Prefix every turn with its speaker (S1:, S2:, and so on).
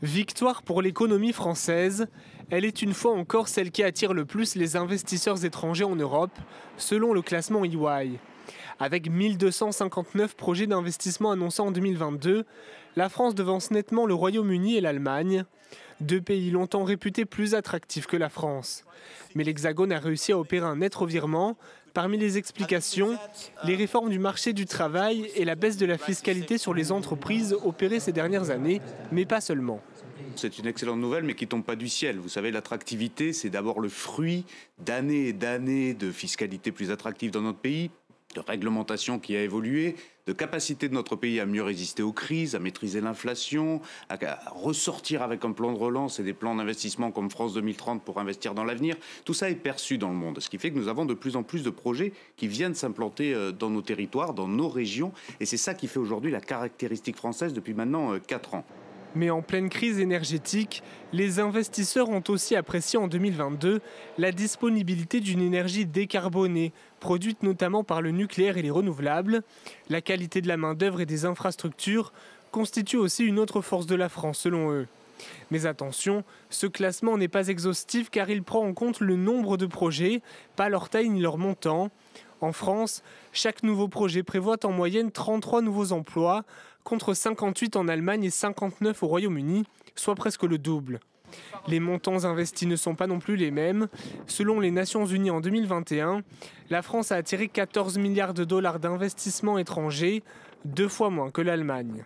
S1: Victoire pour l'économie française, elle est une fois encore celle qui attire le plus les investisseurs étrangers en Europe, selon le classement EY. Avec 1259 projets d'investissement annoncés en 2022, la France devance nettement le Royaume-Uni et l'Allemagne, deux pays longtemps réputés plus attractifs que la France. Mais l'Hexagone a réussi à opérer un net revirement. Parmi les explications, les réformes du marché du travail et la baisse de la fiscalité sur les entreprises opérées ces dernières années, mais pas seulement.
S2: C'est une excellente nouvelle, mais qui ne tombe pas du ciel. Vous savez, l'attractivité, c'est d'abord le fruit d'années et d'années de fiscalité plus attractive dans notre pays, de réglementation qui a évolué, de capacité de notre pays à mieux résister aux crises, à maîtriser l'inflation, à ressortir avec un plan de relance et des plans d'investissement comme France 2030 pour investir dans l'avenir. Tout ça est perçu dans le monde, ce qui fait que nous avons de plus en plus de projets qui viennent s'implanter dans nos territoires, dans nos régions, et c'est ça qui fait aujourd'hui la caractéristique française depuis maintenant 4 ans.
S1: Mais en pleine crise énergétique, les investisseurs ont aussi apprécié en 2022 la disponibilité d'une énergie décarbonée, produite notamment par le nucléaire et les renouvelables. La qualité de la main-d'œuvre et des infrastructures constitue aussi une autre force de la France, selon eux. Mais attention, ce classement n'est pas exhaustif car il prend en compte le nombre de projets, pas leur taille ni leur montant. En France, chaque nouveau projet prévoit en moyenne 33 nouveaux emplois, contre 58 en Allemagne et 59 au Royaume-Uni, soit presque le double. Les montants investis ne sont pas non plus les mêmes. Selon les Nations Unies en 2021, la France a attiré 14 milliards de dollars d'investissements étrangers, 2 fois moins que l'Allemagne.